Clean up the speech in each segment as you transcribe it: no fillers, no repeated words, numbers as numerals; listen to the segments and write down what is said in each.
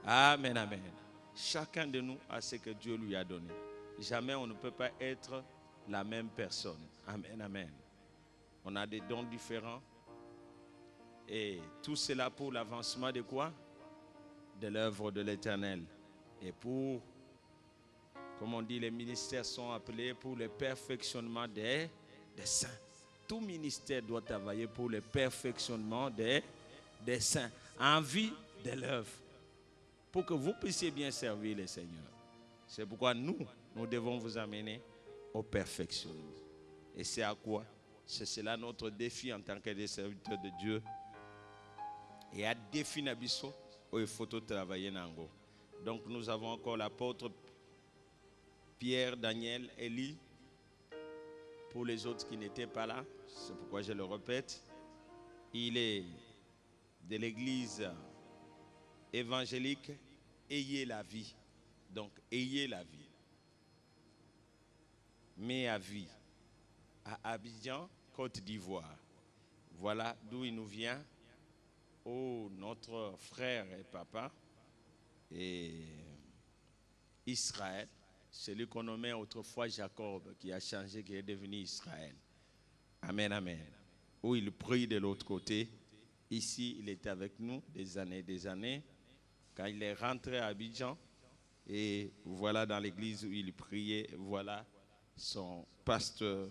Amen, amen. Chacun de nous a ce que Dieu lui a donné. Jamais on ne peut pas être la même personne. Amen, amen. On a des dons différents. Et tout cela pour l'avancement de quoi? De l'œuvre de l'Éternel. Et pour, comme on dit, les ministères sont appelés pour le perfectionnement des saints. Tout ministère doit travailler pour le perfectionnement des saints, en vue de l'œuvre, pour que vous puissiez bien servir le Seigneur. C'est pourquoi nous devons vous amener au perfectionnement. Et c'est à quoi? C'est cela notre défi en tant que serviteurs de Dieu. Et à défi Nabiso, il faut travailler nango. Donc nous avons encore l'apôtre Pierre, Daniel, Élie. Pour les autres qui n'étaient pas là, c'est pourquoi je le répète, il est de l'église évangélique, ayez la vie. Donc, ayez la vie. Mais à vie, à Abidjan, Côte d'Ivoire. Voilà d'où il nous vient. Oh, notre frère et papa, et Israël, celui qu'on nommait autrefois Jacob, qui a changé, qui est devenu Israël. Amen, amen. Où il prie de l'autre côté. Ici, il était avec nous des années. Quand il est rentré à Abidjan, et voilà dans l'église où il priait, voilà son pasteur.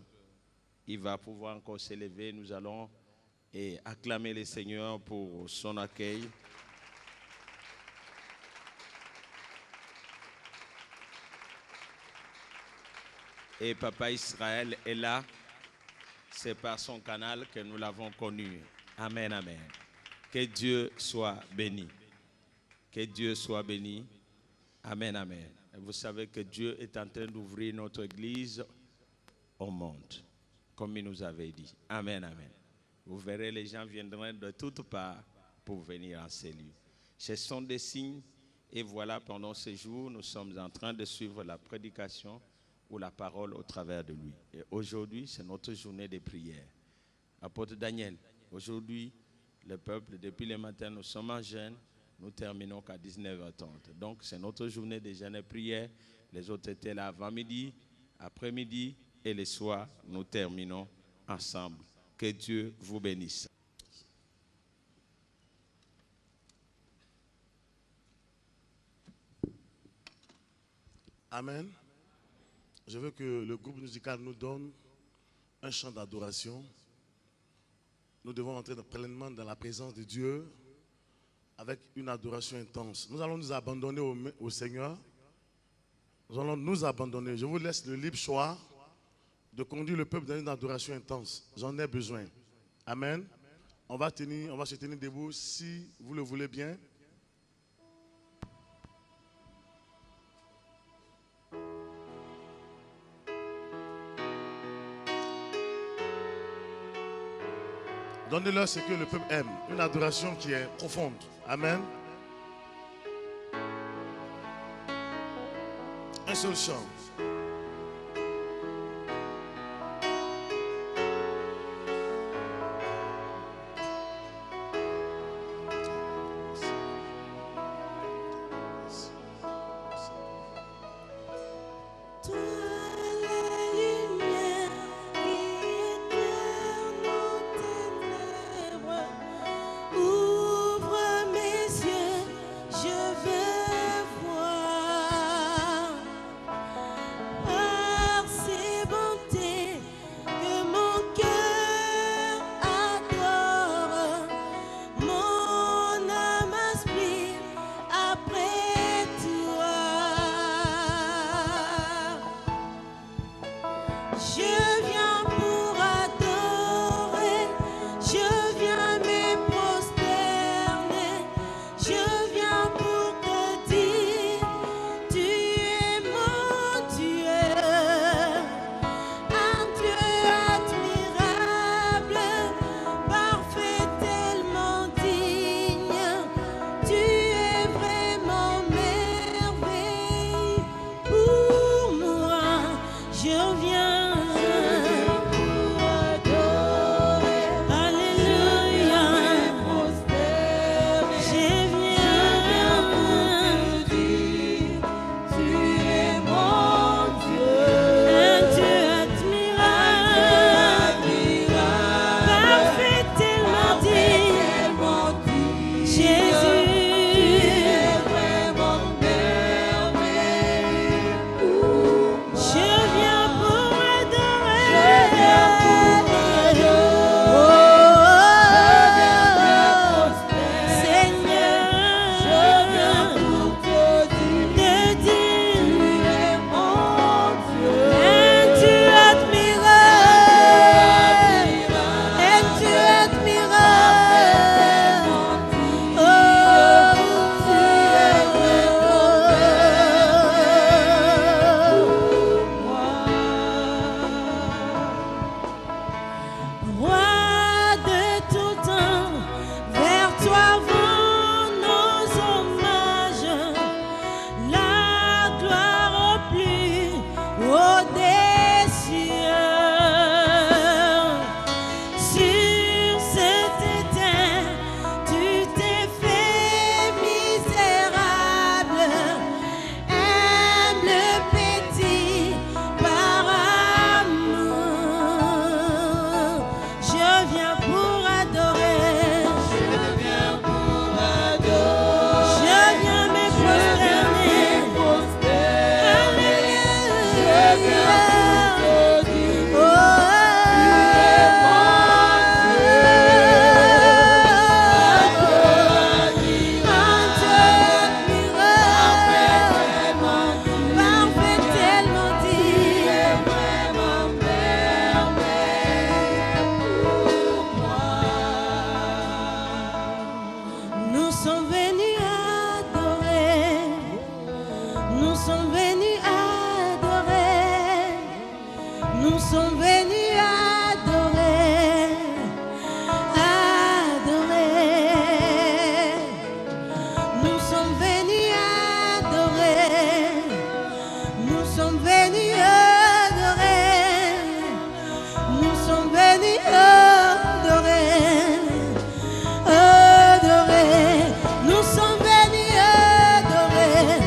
Il va pouvoir encore s'élever. Nous allons acclamer le Seigneur pour son accueil. Et Papa Israël est là. C'est par son canal que nous l'avons connu. Amen, amen. Que Dieu soit béni. Que Dieu soit béni. Amen, amen. Et vous savez que Dieu est en train d'ouvrir notre église au monde, comme il nous avait dit. Amen, amen. Vous verrez, les gens viendront de toutes parts pour venir en ces lieux. Ce sont des signes. Et voilà, pendant ces jours, nous sommes en train de suivre la prédication ou la parole au travers de lui. Et aujourd'hui, c'est notre journée de prière. Apôtre Daniel, aujourd'hui, le peuple, depuis le matin, nous sommes en jeûne, nous terminons qu'à 19h30. Donc, c'est notre journée de jeûne et prière. Les autres étaient là avant midi, après-midi et le soir, nous terminons ensemble. Que Dieu vous bénisse. Amen. Je veux que le groupe musical nous donne un chant d'adoration. Nous devons entrer pleinement dans la présence de Dieu avec une adoration intense. Nous allons nous abandonner au Seigneur. Nous allons nous abandonner. Je vous laisse le libre choix de conduire le peuple dans une adoration intense. J'en ai besoin. Amen. On va se tenir debout si vous le voulez bien. Donnez-leur ce que le peuple aime. Une adoration qui est profonde. Amen. Un seul chant. sommes venus adorer. Nous sommes venus adorer. Adorer. Nous sommes venus adorer. Nous sommes venus adorer. Nous sommes venus adorer. Adorer. Nous sommes venus adorer.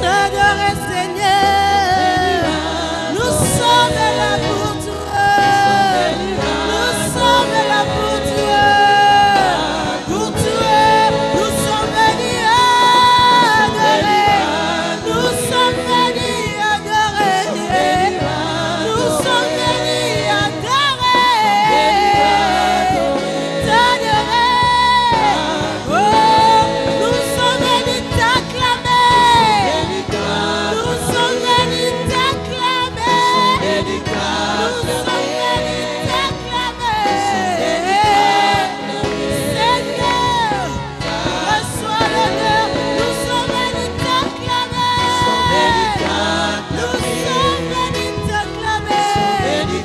T'adorer, Seigneur. Nous sommes là pour toi. Nous sommes là pour toi. Pour toi, nous sommes venus adorer. Nous sommes venus adorer. Nous sommes venus adorer. T'adorer. Oh, nous sommes venus t'acclamer. Nous sommes venus t'acclamer. Nous sommes venus t'acclamer. Seigneur, reçois l'honneur. Nous sommes venus t'acclamer. Nous sommes venus t'acclamer. Nous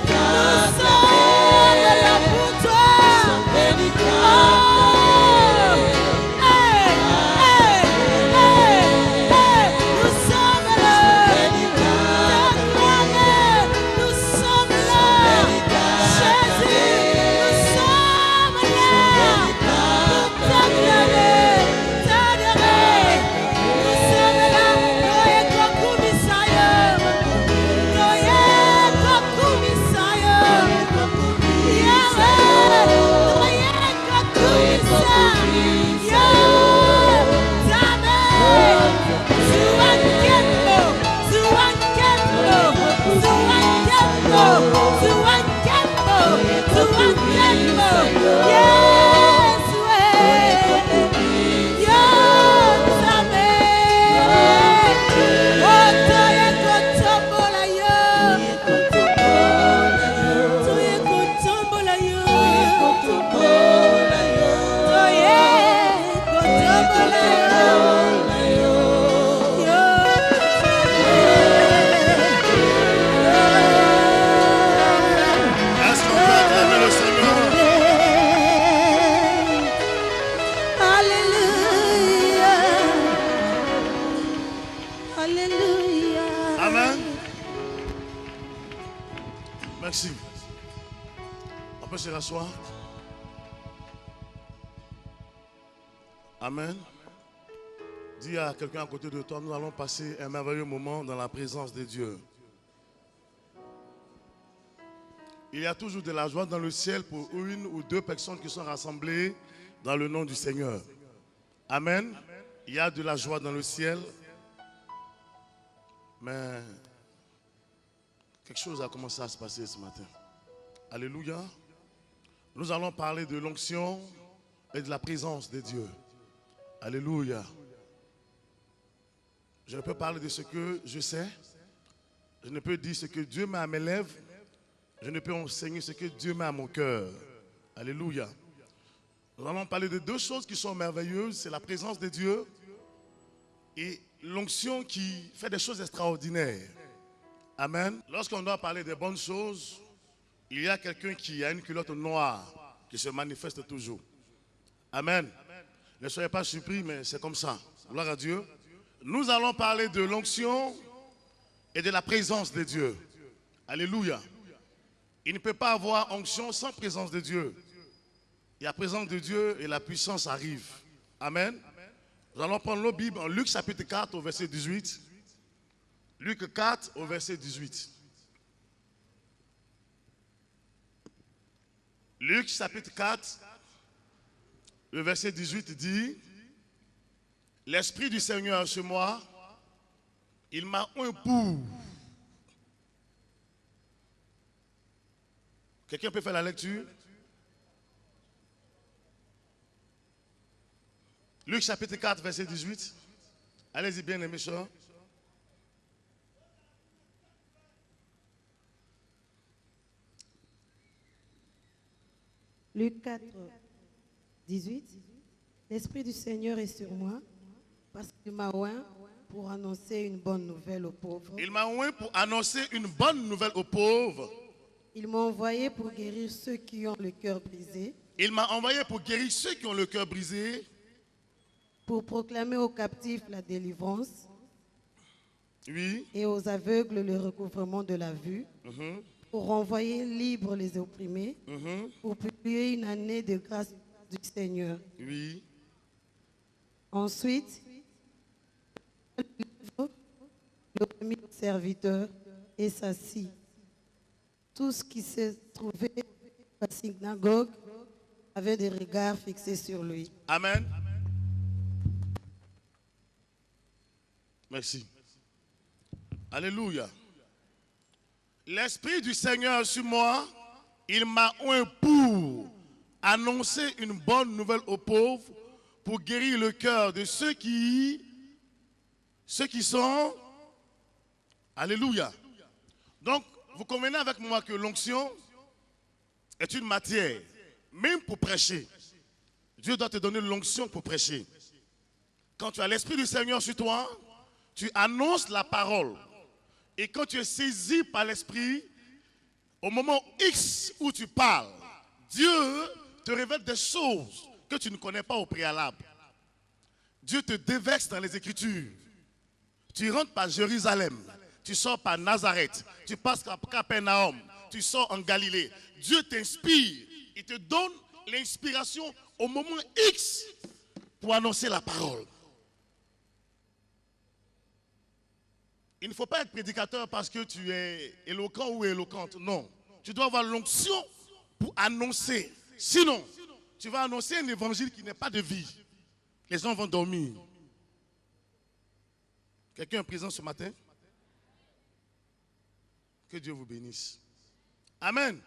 sommes là pour toi. Nous sommes là. T'acclamer. Nous sommes là. Jésus, nous sommes là. Pour t'acclamer, t'adorer. Nous sommes là. Noye koku misayo. Noye koku misayo. Yahweh, noye koku misayo. Yahweh, Zuankembo, Zuankembo, Zuankembo, Zuankembo, Zuankembo. Yes, Est-ce qu'on peut acclamer le Seigneur? Alléluia. Alléluia. Amen. Merci. On peut se rasseoir. Amen. Dis à quelqu'un à côté de toi, nous allons passer un merveilleux moment dans la présence de Dieu. Il y a toujours de la joie dans le ciel pour une ou deux personnes qui sont rassemblées dans le nom du Seigneur. Amen. Il y a de la joie dans le ciel. Mais quelque chose a commencé à se passer ce matin. Alléluia. Nous allons parler de l'onction et de la présence de Dieu. Alléluia. Je ne peux parler de ce que je sais. Je ne peux dire ce que Dieu met à mes lèvres. Je ne peux enseigner ce que Dieu met à mon cœur. Alléluia. Nous allons parler de deux choses qui sont merveilleuses. C'est la présence de Dieu et l'onction qui fait des choses extraordinaires. Amen. Lorsqu'on doit parler des bonnes choses, il y a quelqu'un qui a une culotte noire qui se manifeste toujours. Amen. Ne soyez pas surpris, mais c'est comme ça. Gloire à Dieu. Nous allons parler de l'onction et de la présence de Dieu. Alléluia. Il ne peut pas avoir onction sans présence de Dieu. Et la présence de Dieu et la puissance arrivent. Amen. Nous allons prendre nos Bibles en Luc chapitre 4 au verset 18. Luc 4 au verset 18. Luc chapitre 4, le verset 18 dit: l'Esprit du Seigneur sur moi, il m'a un pour. Quelqu'un peut faire la lecture? Luc chapitre 4, verset 18. Allez-y bien, les méchants. Luc 4, 18. L'Esprit du Seigneur est sur moi, parce qu'il m'a oint pour annoncer une bonne nouvelle aux pauvres. Il m'a oint pour annoncer une bonne nouvelle aux pauvres. Il m'a envoyé pour guérir ceux qui ont le cœur brisé, Il m'a envoyé pour guérir ceux qui ont le cœur brisé, pour proclamer aux captifs la délivrance oui, et aux aveugles le recouvrement de la vue, pour renvoyer libres les opprimés, pour publier une année de grâce du Seigneur. oui. Ensuite, le premier serviteur et s'assit. Tous qui se trouvaient à la synagogue avaient des regards fixés sur lui. Amen. Merci. Alléluia. L'Esprit du Seigneur sur moi, il m'a oint pour annoncer une bonne nouvelle aux pauvres, pour guérir le cœur de ceux qui sont. Alléluia. Donc, vous convenez avec moi que l'onction est une matière, même pour prêcher. Dieu doit te donner l'onction pour prêcher. Quand tu as l'Esprit du Seigneur sur toi, tu annonces la parole. Et quand tu es saisi par l'Esprit, au moment X où tu parles, Dieu te révèle des choses que tu ne connais pas au préalable. Dieu te déverse dans les Écritures. Tu rentres par Jérusalem, tu sors par Nazareth, tu passes par Capernaum, tu sors en Galilée. Dieu t'inspire, il te donne l'inspiration au moment X pour annoncer la parole. Il ne faut pas être prédicateur parce que tu es éloquent ou éloquente. Non. Tu dois avoir l'onction pour annoncer. Sinon, tu vas annoncer un évangile qui n'est pas de vie. Les gens vont dormir. Quelqu'un est présent ce matin? Que Dieu vous bénisse. Amen.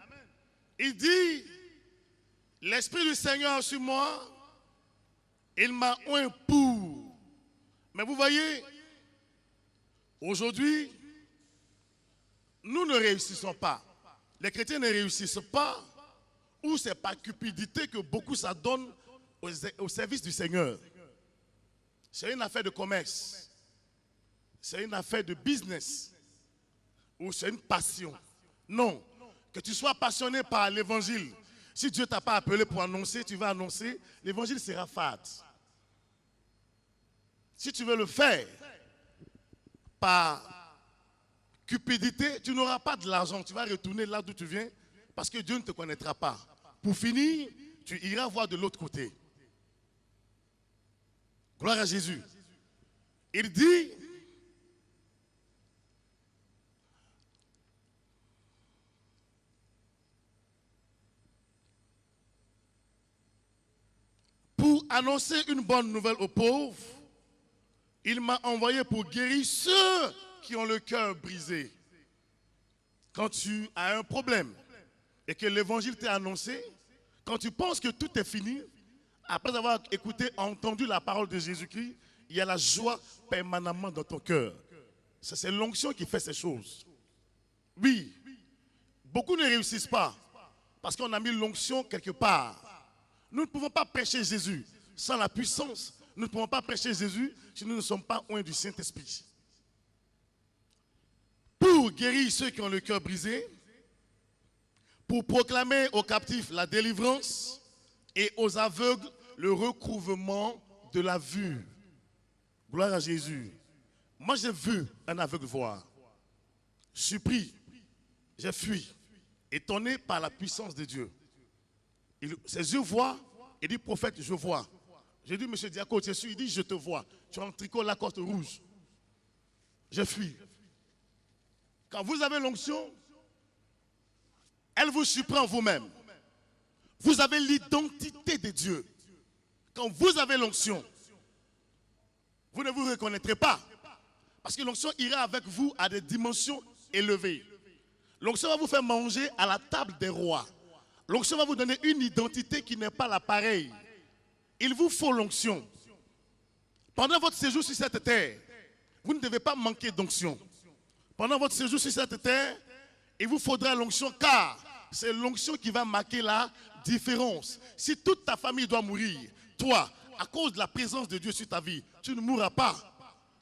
Il dit, l'Esprit du Seigneur sur moi, il m'a oint pour. Mais vous voyez, aujourd'hui, nous ne réussissons pas. Les chrétiens ne réussissent pas, ou c'est par cupidité que beaucoup s'adonnent au service du Seigneur. C'est une affaire de commerce, c'est une affaire de business, ou c'est une passion. Non, que tu sois passionné par l'évangile. Si Dieu ne t'a pas appelé pour annoncer, tu vas annoncer, l'évangile sera fade. Si tu veux le faire par cupidité, tu n'auras pas de l'argent. Tu vas retourner là d'où tu viens parce que Dieu ne te connaîtra pas. Pour finir, tu iras voir de l'autre côté. Gloire à Jésus. Il dit, pour annoncer une bonne nouvelle aux pauvres, il m'a envoyé pour guérir ceux qui ont le cœur brisé. Quand tu as un problème et que l'évangile t'est annoncé, quand tu penses que tout est fini, après avoir écouté, entendu la parole de Jésus-Christ, il y a la joie permanemment dans ton cœur. C'est l'onction qui fait ces choses. Oui, beaucoup ne réussissent pas parce qu'on a mis l'onction quelque part. Nous ne pouvons pas prêcher Jésus sans la puissance. Nous ne pouvons pas prêcher Jésus si nous ne sommes pas oints du Saint-Esprit. Pour guérir ceux qui ont le cœur brisé, pour proclamer aux captifs la délivrance et aux aveugles le recouvrement de la vue. Gloire à Jésus. Moi, j'ai vu un aveugle voir. Surpris, j'ai fui, étonné par la puissance de Dieu. Ses yeux voient, il dit, prophète, je vois. J'ai dit, monsieur Diaco, tu es sûr? Il dit, je te vois. Tu as un tricot Lacoste rouge. Je fuis. Quand vous avez l'onction, elle vous surprend vous-même. Vous avez l'identité de Dieu. Quand vous avez l'onction, vous ne vous reconnaîtrez pas. Parce que l'onction ira avec vous à des dimensions élevées. L'onction va vous faire manger à la table des rois. L'onction va vous donner une identité qui n'est pas la pareille. Il vous faut l'onction. Pendant votre séjour sur cette terre, vous ne devez pas manquer d'onction. Pendant votre séjour sur cette terre, il vous faudra l'onction car c'est l'onction qui va marquer la différence. Si toute ta famille doit mourir, toi, à cause de la présence de Dieu sur ta vie, tu ne mourras pas.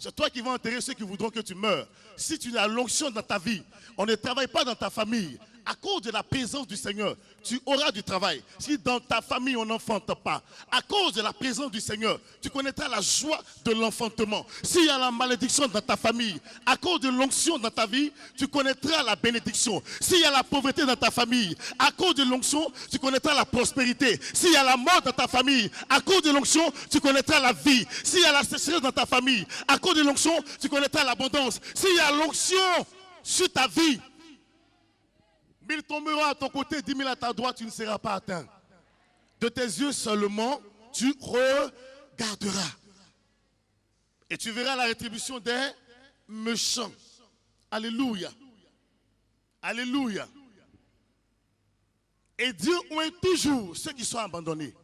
C'est toi qui vas enterrer ceux qui voudront que tu meurs. Si tu as l'onction dans ta vie, on ne travaille pas dans ta famille. À cause de la présence du Seigneur, tu auras du travail. Si dans ta famille, on n'enfante pas, à cause de la présence du Seigneur, tu connaîtras la joie de l'enfantement. S'il y a la malédiction dans ta famille, à cause de l'onction dans ta vie, tu connaîtras la bénédiction. S'il y a la pauvreté dans ta famille, à cause de l'onction, tu connaîtras la prospérité. S'il y a la mort dans ta famille, à cause de l'onction, tu connaîtras la vie. S'il y a la sécheresse dans ta famille, à cause de l'onction, tu connaîtras l'abondance. S'il y a l'onction sur ta vie, 1000 tomberont à ton côté, 10 000 à ta droite, tu ne seras pas atteint. De tes yeux seulement, tu regarderas. Et tu verras la rétribution des méchants. Alléluia. Alléluia. Et Dieu oint toujours ceux qui sont abandonnés.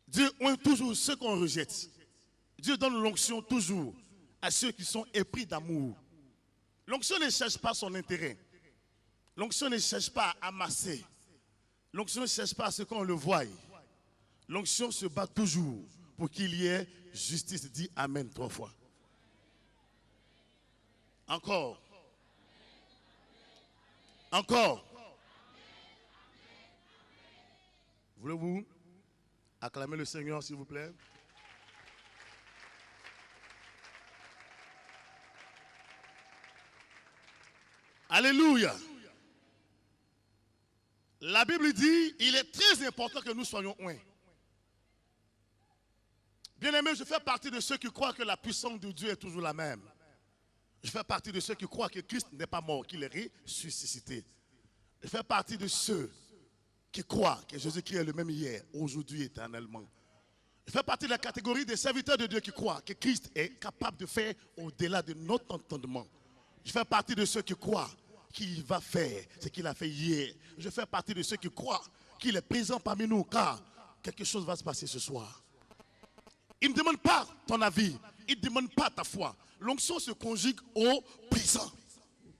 Dieu oint toujours ceux qu'on rejette. Dieu donne l'onction toujours à ceux qui sont épris d'amour. L'onction ne cherche pas son intérêt. L'onction ne cherche pas à amasser. L'onction ne cherche pas à ce qu'on le voie. L'onction se bat toujours pour qu'il y ait justice. Dis Amen 3 fois. Encore. Encore. Voulez-vous acclamer le Seigneur, s'il vous plaît? Alléluia. La Bible dit, il est très important que nous soyons oints. Bien-aimé, je fais partie de ceux qui croient que la puissance de Dieu est toujours la même. Je fais partie de ceux qui croient que Christ n'est pas mort, qu'il est ressuscité. Je fais partie de ceux qui croient que Jésus-Christ est le même hier, aujourd'hui, éternellement. Je fais partie de la catégorie des serviteurs de Dieu qui croient que Christ est capable de faire au-delà de notre entendement. Je fais partie de ceux qui croient qu'il va faire ce qu'il a fait hier. Je fais partie de ceux qui croient qu'il est présent parmi nous, car quelque chose va se passer ce soir. Il ne demande pas ton avis, il ne demande pas ta foi. L'onction se conjugue au présent.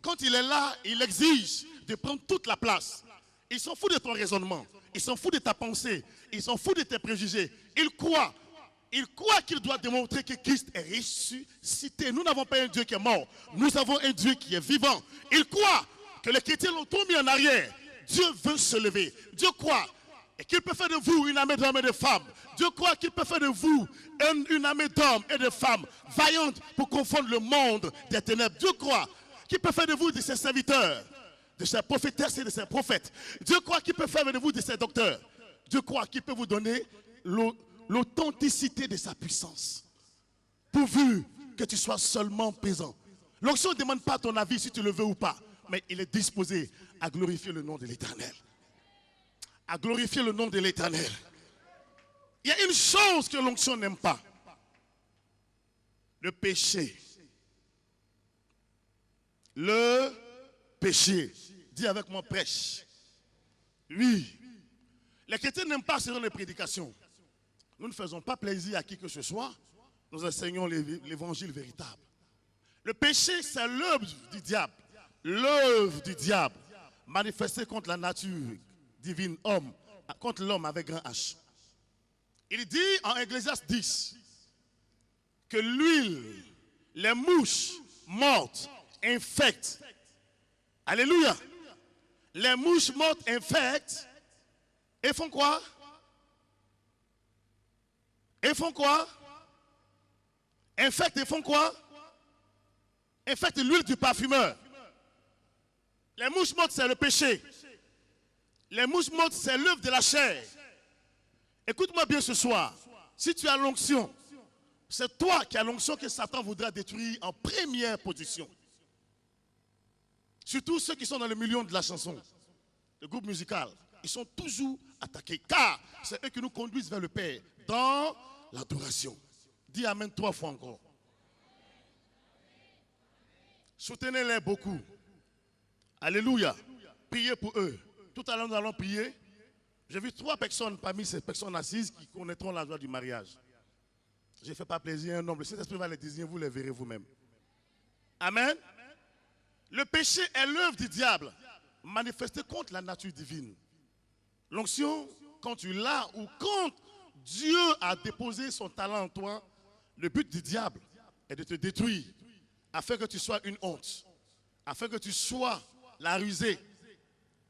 Quand il est là, il exige de prendre toute la place. Il s'en fout de ton raisonnement, il s'en fout de ta pensée, il s'en fout de tes préjugés. Il croit qu'il doit démontrer que Christ est ressuscité. Nous n'avons pas un Dieu qui est mort, nous avons un Dieu qui est vivant. Il croit que les chrétiens l'ont tout mis en arrière. Dieu veut se lever. Dieu croit qu'il peut faire de vous une armée d'hommes et de femmes. Dieu croit qu'il peut faire de vous une armée d'hommes et de femmes vaillantes pour confondre le monde des ténèbres. Dieu croit qu'il peut faire de vous de ses serviteurs, de ses prophétesses et de ses prophètes. Dieu croit qu'il peut faire de vous de ses docteurs. Dieu croit qu'il peut vous donner l'authenticité de sa puissance, pourvu que tu sois seulement présent. L'onction ne demande pas ton avis si tu le veux ou pas, mais il est disposé à glorifier le nom de l'Éternel. À glorifier le nom de l'Éternel. Il y a une chose que l'onction n'aime pas. Le péché. Le péché. Dis avec moi, prêche. Oui. Les chrétiens n'aiment pas ce genre de prédication. Nous ne faisons pas plaisir à qui que ce soit. Nous enseignons l'évangile véritable. Le péché, c'est l'œuvre du diable. L'œuvre du diable manifestée contre la nature divine, homme, contre l'homme avec grand H. Il dit en Ecclésiaste 10 que l'huile, les mouches mortes infectent. Alléluia. Les mouches mortes infectent et font quoi? Et font quoi? Infectent et font quoi? Infectent l'huile du parfumeur. Les mouches mortes, c'est le péché. Les mouches mortes, c'est l'œuvre de la chair. Écoute-moi bien ce soir. Si tu as l'onction, c'est toi qui as l'onction que Satan voudra détruire en première position. Surtout ceux qui sont dans le milieu de la chanson, le groupe musical. Ils sont toujours attaqués, car c'est eux qui nous conduisent vers le Père dans l'adoration. Dis Amen 3 fois encore. Soutenez-les beaucoup. Alléluia. Priez pour eux. Tout à l'heure, nous allons prier. J'ai vu 3 personnes parmi ces personnes assises qui connaîtront la joie du mariage. Je ne fais pas plaisir à un homme. Le Saint-Esprit va les désigner, vous les verrez vous-même. Amen. Le péché est l'œuvre du diable, manifestée contre la nature divine. L'onction, quand tu l'as ou quand Dieu a déposé son talent en toi, le but du diable et de te détruire, afin que tu sois une honte, afin que tu sois la rusée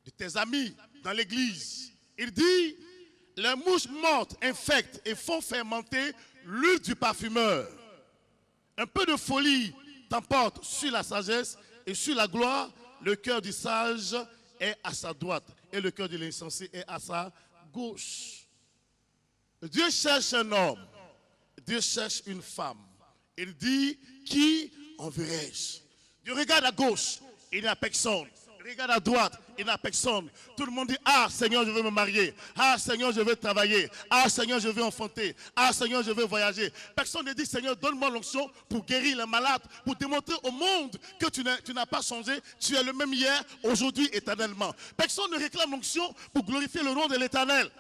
de tes amis dans l'église. Il dit, les mouches mortes infectent et font fermenter l'huile du parfumeur. Un peu de folie t'emporte sur la sagesse et sur la gloire. Le cœur du sage est à sa droite et le cœur de l'insensé est à sa gauche. Dieu cherche un homme, Dieu cherche une femme. Il dit, qui enverrai-je? Dieu regarde à gauche, il n'y a personne. Il regarde à droite, il n'y a personne. Tout le monde dit, ah Seigneur, je veux me marier. Ah Seigneur, je veux travailler. Ah Seigneur, je veux enfanter. Ah Seigneur, je veux voyager. Personne ne dit, Seigneur, donne-moi l'onction pour guérir les malades, pour démontrer au monde que tu n'as pas changé. Tu es le même hier, aujourd'hui, éternellement. Personne ne réclame l'onction pour glorifier le nom de l'Éternel.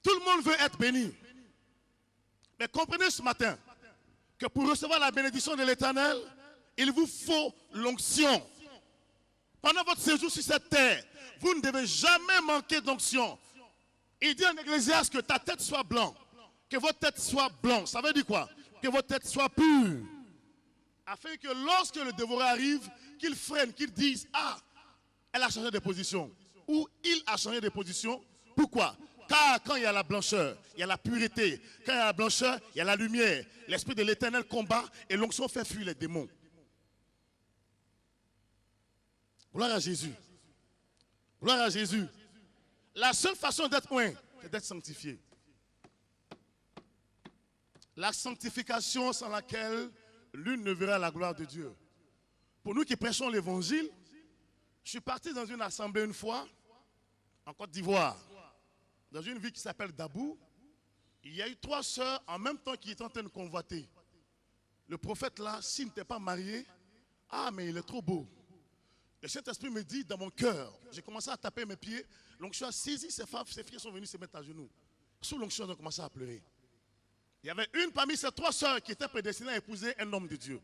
Tout le monde veut être béni. Mais comprenez ce matin que pour recevoir la bénédiction de l'Éternel, il vous faut l'onction. Pendant votre séjour sur cette terre, vous ne devez jamais manquer d'onction. Il dit en Ecclésiaste que ta tête soit blanche, que votre tête soit blanche. Ça veut dire quoi? Que votre tête soit pure. Afin que lorsque le dévoreur arrive, qu'il freine, qu'il dise, ah, elle a changé de position. Ou il a changé de position. Pourquoi? Car quand il y a la blancheur, il y a la pureté. Quand il y a la blancheur, il y a la lumière. L'Esprit de l'Éternel combat et l'onction fait fuir les démons. Gloire à Jésus. Gloire à Jésus. La seule façon d'être loin, c'est d'être sanctifié. La sanctification sans laquelle l'une ne verra la gloire de Dieu. Pour nous qui prêchons l'évangile, je suis parti dans une assemblée une fois, en Côte d'Ivoire, dans une ville qui s'appelle Dabou. Il y a eu 3 sœurs en même temps qui étaient en train de convoiter. Le prophète là, s'il n'était pas marié, ah mais il est trop beau. Le Saint-Esprit me dit dans mon cœur, j'ai commencé à taper mes pieds, l'onction a saisi ses femmes, ses filles sont venues se mettre à genoux. Sous l'onction, elles ont commencé à pleurer. Il y avait une parmi ces 3 sœurs qui était prédestinée à épouser un homme de Dieu.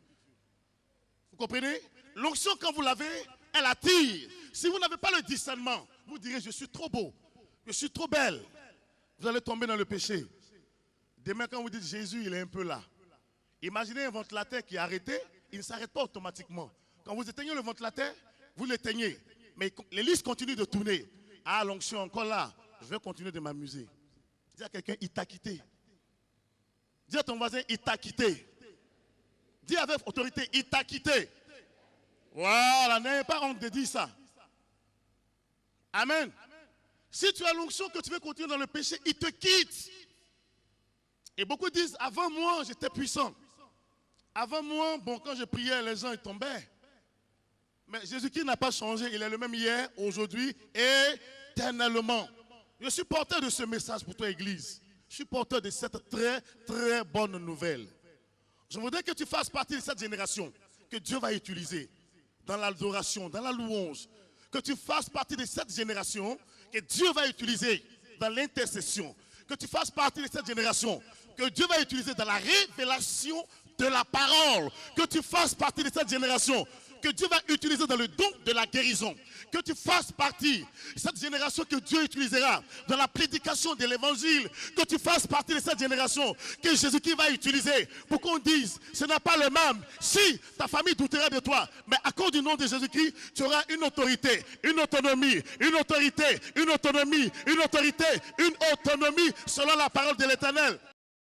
Vous comprenez? L'onction, quand vous l'avez, elle attire. Si vous n'avez pas le discernement, vous direz, je suis trop beau, je suis trop belle. Vous allez tomber dans le péché. Demain, quand vous dites, Jésus, il est un peu là. Imaginez un ventilateur qui est arrêté, il ne s'arrête pas automatiquement. Quand vous éteignez le ventilateur, vous l'éteignez, mais l'hélice continue de tourner. Ah, l'onction encore là, je vais continuer de m'amuser. Dis à quelqu'un, il t'a quitté. Dis à ton voisin, il t'a quitté. Dis avec autorité, il t'a quitté. Voilà, n'ayez pas honte de dire ça. Amen. Si tu as l'onction que tu veux continuer dans le péché, il te quitte. Et beaucoup disent, avant moi, j'étais puissant. Avant moi, bon, quand je priais, les gens ils tombaient. Mais Jésus-Christ n'a pas changé, il est le même hier, aujourd'hui et éternellement. Je suis porteur de ce message pour toi, Église. Je suis porteur de cette très, très bonne nouvelle. Je voudrais que tu fasses partie de cette génération que Dieu va utiliser dans l'adoration, dans la louange. Que tu fasses partie de cette génération que Dieu va utiliser dans l'intercession. Que tu fasses partie de cette génération que Dieu va utiliser dans la révélation de la parole. Que tu fasses partie de cette génération que Dieu va utiliser dans le don de la guérison. Que tu fasses partie de cette génération que Dieu utilisera dans la prédication de l'évangile. Que tu fasses partie de cette génération que Jésus-Christ va utiliser pour qu'on dise, ce n'est pas le même. Si ta famille doutera de toi, mais à cause du nom de Jésus-Christ, tu auras une autorité, une autonomie, une autorité, une autonomie, une autorité, une autonomie selon la parole de l'Éternel.